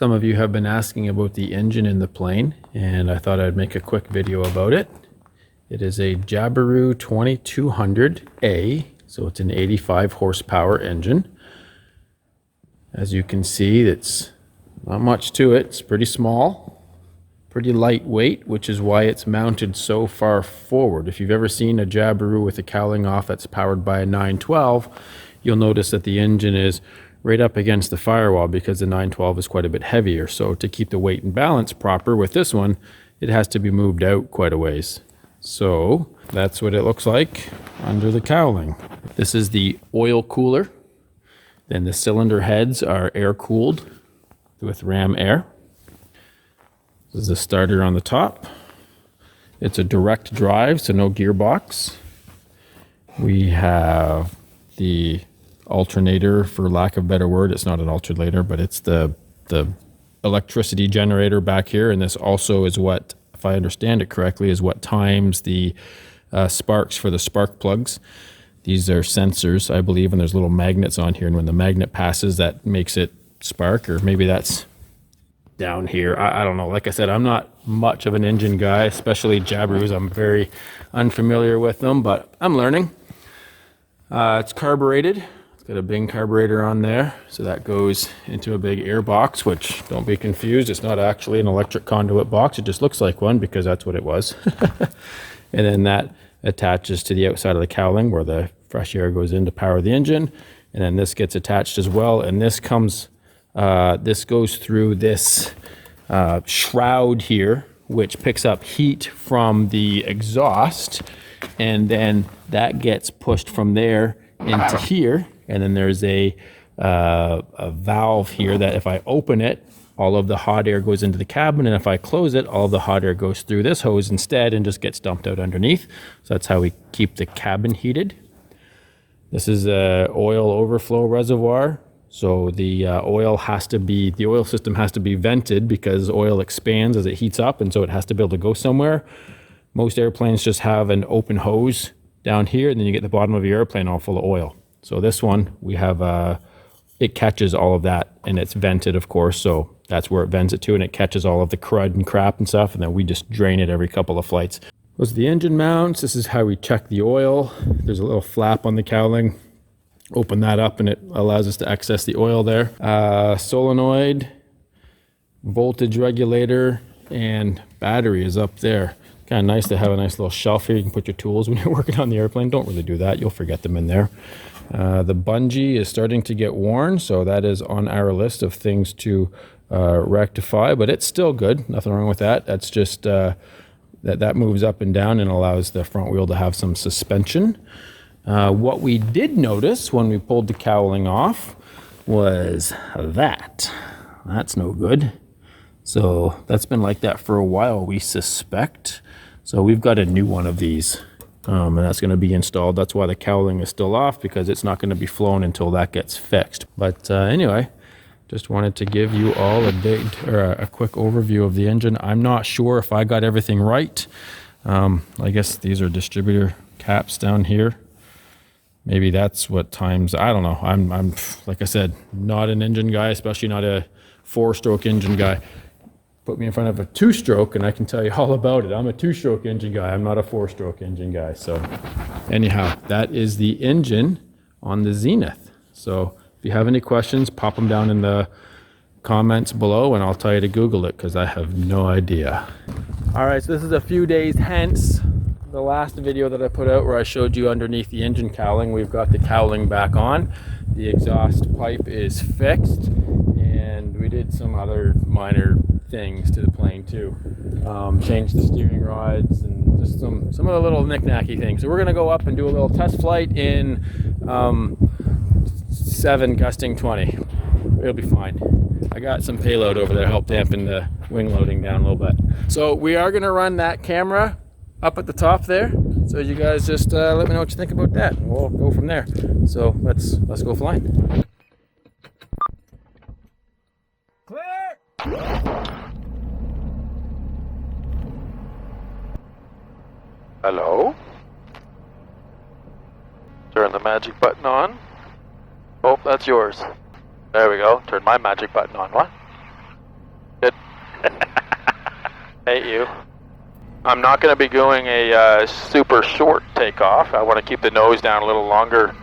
Some of you have been asking about the engine in the plane, and I thought I'd make a quick video about it. It is a Jabiru 2200A, so it's an 85 horsepower engine. As you can see, it's not much to it. It's pretty small, pretty lightweight, which is why it's mounted so far forward. If you've ever seen a Jabiru with a cowling off that's powered by a 912, you'll notice that the engine is right up against the firewall because the 912 is quite a bit heavier. So to keep the weight and balance proper with this one, it has to be moved out quite a ways. So that's what it looks like under the cowling. This is the oil cooler. Then the cylinder heads are air cooled with ram air. This is the starter on the top. It's a direct drive, so no gearbox. We have the alternator, for lack of a better word. It's not an alternator, but it's the electricity generator back here. And this also is what, if I understand it correctly, is what times the sparks for the spark plugs. These are sensors, I believe, and there's little magnets on here. And when the magnet passes, that makes it spark, or maybe that's down here. I don't know. Like I said, I'm not much of an engine guy, especially Jabirus. I'm very unfamiliar with them, but I'm learning. It's carbureted. It's got a Bing carburetor on there, so that goes into a big air box, which, don't be confused, it's not actually an electric conduit box. It just looks like one because that's what it was. And then that attaches to the outside of the cowling where the fresh air goes in to power the engine. And then this gets attached as well. And this comes, this goes through this shroud here, which picks up heat from the exhaust. And then that gets pushed from there into here. And then there's a valve here that if I open it, all of the hot air goes into the cabin. And if I close it, all of the hot air goes through this hose instead and just gets dumped out underneath. So that's how we keep the cabin heated. This is a oil overflow reservoir. So the oil system has to be vented because oil expands as it heats up. And so it has to be able to go somewhere. Most airplanes just have an open hose down here, and then you get the bottom of your airplane all full of oil. So this one, we have, it catches all of that, and it's vented, of course, so that's where it vents it to, and it catches all of the crud and crap and stuff, and then we just drain it every couple of flights. Those are the engine mounts. This is how we check the oil. There's a little flap on the cowling. Open that up, and it allows us to access the oil there. Solenoid, voltage regulator, and battery is up there. Kind of nice to have a nice little shelf here. You can put your tools when you're working on the airplane. Don't really do that. You'll forget them in there. The bungee is starting to get worn, so that is on our list of things to rectify, but it's still good. Nothing wrong with that. That's just that moves up and down and allows the front wheel to have some suspension. What we did notice when we pulled the cowling off was that. That's no good. So that's been like that for a while, we suspect. So we've got a new one of these, and that's going to be installed. That's why the cowling is still off, because it's not going to be flown until that gets fixed. But anyway, just wanted to give you all a quick overview of the engine. I'm not sure if I got everything right. I guess these are distributor caps down here. Maybe that's what times, I don't know. I'm like I said, not an engine guy, especially not a 4-stroke engine guy. Put me in front of a 2-stroke and I can tell you all about it. I'm a 2-stroke engine guy. I'm not a 4-stroke engine guy. So anyhow, that is the engine on the Zenith. So if you have any questions, pop them down in the comments below and I'll tell you to Google it because I have no idea. All right, so this is a few days hence the last video that I put out where I showed you underneath the engine cowling. We've got the cowling back on. The exhaust pipe is fixed, and we did some other minor things to the plane too. Changed the steering rods and just some of the little knick-knacky things. So we're gonna go up and do a little test flight in 7 gusting 20. It'll be fine. I got some payload over there to help dampen the wing loading down a little bit. So we are gonna run that camera up at the top there. So you guys just let me know what you think about that. And we'll go from there. So let's go flying. Clear! Hello? Turn the magic button on. Oh, that's yours. There we go. Turn my magic button on. What? Hate you. I'm not going to be doing a super short takeoff. I want to keep the nose down a little longer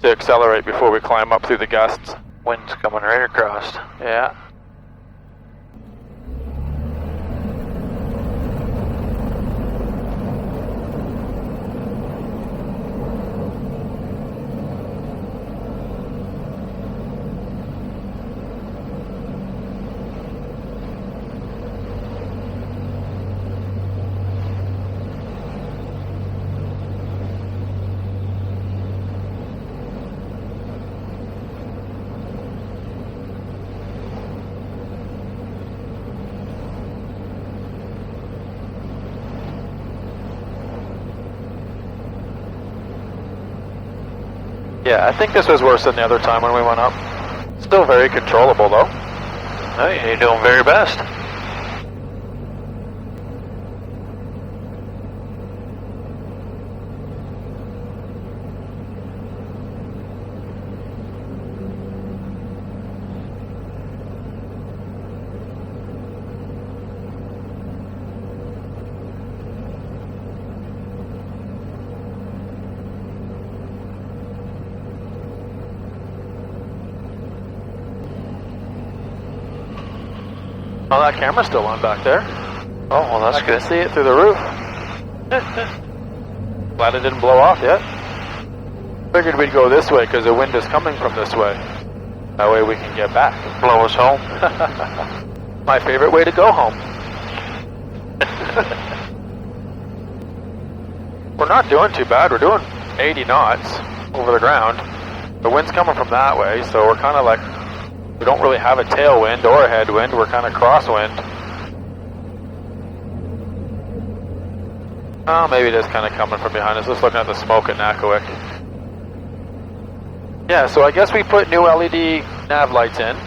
to accelerate before we climb up through the gusts. Wind's coming right across. Yeah. Yeah, I think this was worse than the other time when we went up. Still very controllable though. Oh, yeah, you're doing very best. Oh, that camera's still on back there. Oh, well, that's I good. can see it through the roof. Glad it didn't blow off yet. Figured we'd go this way because the wind is coming from this way. That way we can get back. Blow us home. My favorite way to go home. We're not doing too bad. We're doing 80 knots over the ground. The wind's coming from that way, so we're kind of like, we don't really have a tailwind or a headwind. We're kind of crosswind. Oh, maybe it is kind of coming from behind us. Let's look at the smoke at Nakawik. Yeah, so I guess we put new LED nav lights in,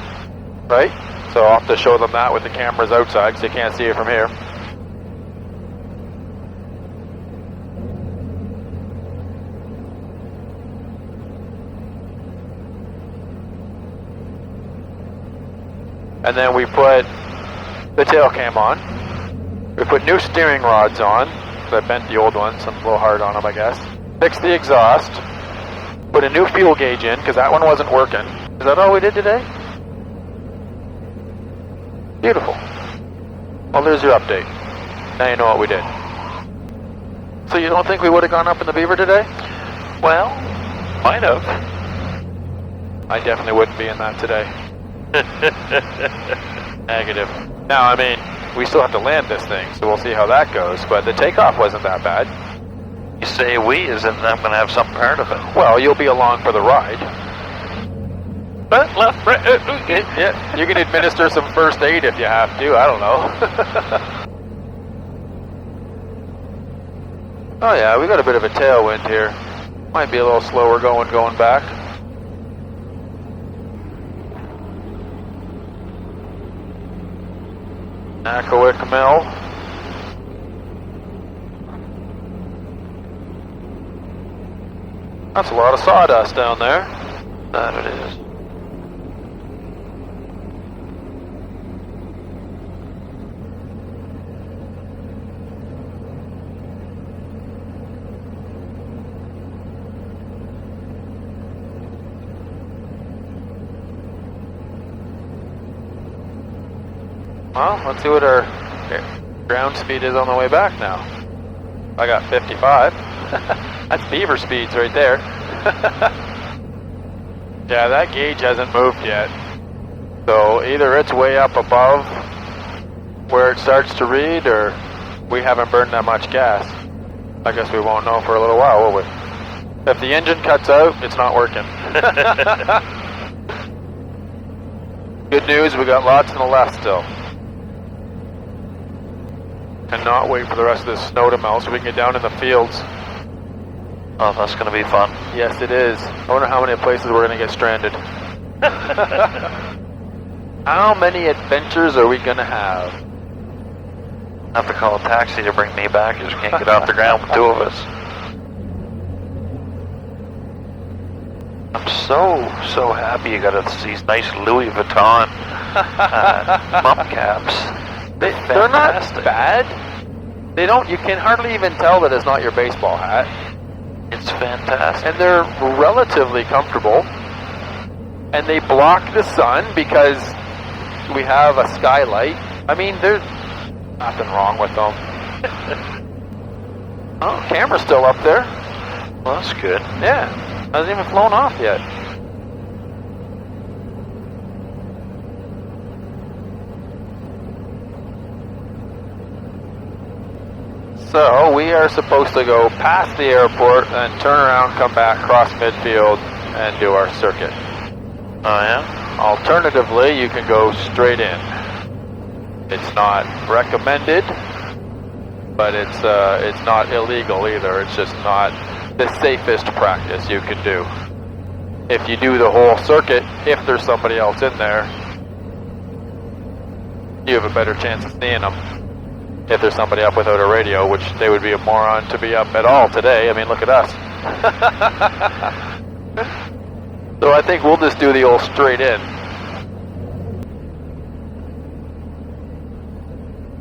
right? So I'll have to show them that with the cameras outside because you can't see it from here. And then we put the tail cam on. We put new steering rods on. I bent the old ones. I'm a little hard on them, I guess. Fixed the exhaust. Put a new fuel gauge in because that one wasn't working. Is that all we did today? Beautiful. Well, there's your update. Now you know what we did. So you don't think we would have gone up in the Beaver today? Well, might have. I definitely wouldn't be in that today. Negative. Now, I mean, we still have to land this thing, so we'll see how that goes. But the takeoff wasn't that bad. You say we, as in I'm going to have some part of it. Well, you'll be along for the ride. Left, right, Yeah, you can administer some first aid if you have to. I don't know. Oh yeah, we got a bit of a tailwind here. Might be a little slower going back. Nakawik Mill. That's a lot of sawdust down there. That it is. Well, let's see what our ground speed is on the way back now. I got 55. That's beaver speeds right there. Yeah, that gauge hasn't moved yet. So either it's way up above where it starts to read, or we haven't burned that much gas. I guess we won't know for a little while, will we? If the engine cuts out, it's not working. Good news, we got lots on the left still. Cannot wait for the rest of this snow to melt so we can get down in the fields. Oh, that's going to be fun. Yes, it is. I wonder how many places we're going to get stranded. How many adventures are we going to have? I have to call a taxi to bring me back. Just can't get off the ground with two of us. I'm so happy you got these nice Louis Vuitton mum caps. They're not bad. They don't. You can hardly even tell that it's not your baseball hat. It's fantastic. And they're relatively comfortable. And they block the sun because we have a skylight. I mean, there's nothing wrong with them. Oh, camera's still up there. Well, that's good. Yeah, hasn't even flown off yet. So we are supposed to go past the airport and turn around, come back, cross midfield, and do our circuit. Oh, yeah? Alternatively, you can go straight in. It's not recommended, but it's not illegal either. It's just not the safest practice you can do. If you do the whole circuit, if there's somebody else in there, you have a better chance of seeing them. If there's somebody up without a radio, which they would be a moron to be up at all today. I mean, look at us. So I think we'll just do the old straight in.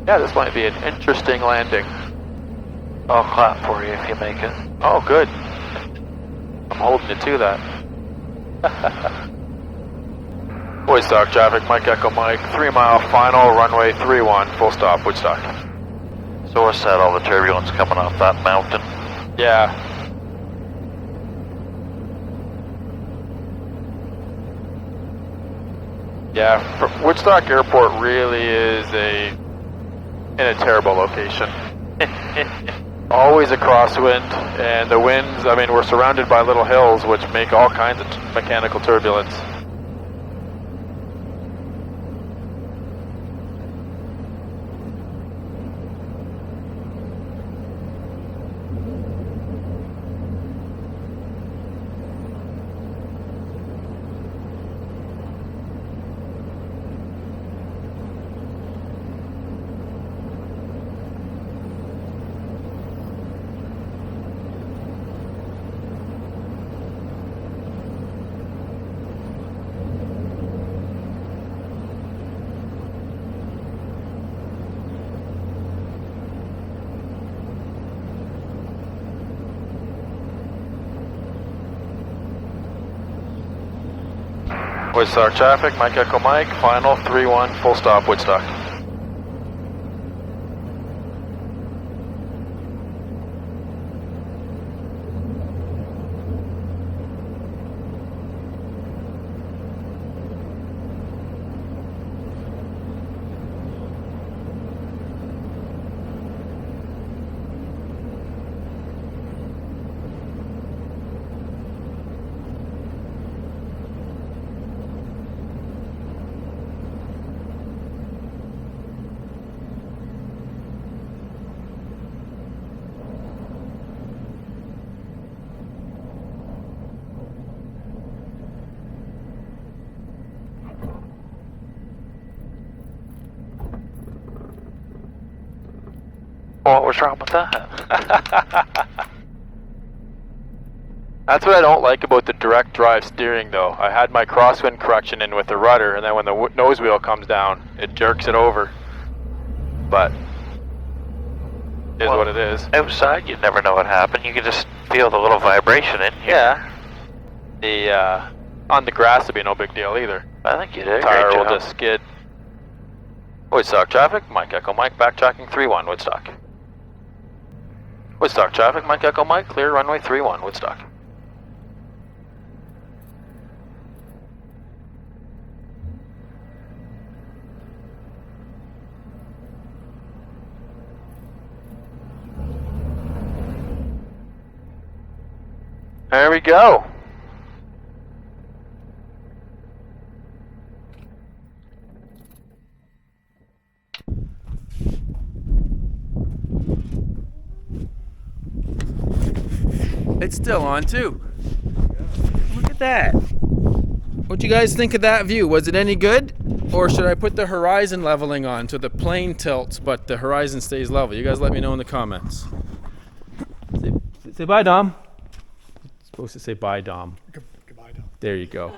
Yeah, this might be an interesting landing. I'll clap for you if you make it. Oh, good. I'm holding you to that. Boys stock traffic, Mike Echo Mike, 3 mile final, runway 31, full stop, Woodstock. So what's that, all the turbulence coming off that mountain? Yeah. Yeah, Woodstock Airport really is in a terrible location. Always a crosswind, and the winds, I mean, we're surrounded by little hills which make all kinds of mechanical turbulence. Woodstock traffic, Mike Echo Mike, final 3-1, full stop, Woodstock. What was wrong with that? That's what I don't like about the direct drive steering though. I had my crosswind correction in with the rudder, and then when the nose wheel comes down, it jerks it over. But it is what it is. Outside, you'd never know what happened. You could just feel the little vibration in here. Yeah. On the grass would be no big deal either. I think you did a Tire great will job. just skid. Woodstock traffic, Mike Echo Mike, backtracking 3-1, Woodstock. Woodstock traffic, Mike Echo Mike, clear runway 31, Woodstock. There we go. It's still on too. Look at that. What do you guys think of that view? Was it any good? Or should I put the horizon leveling on so the plane tilts but the horizon stays level? You guys let me know in the comments. Say bye, Dom. Supposed to say bye, Dom. Goodbye, Dom. There you go.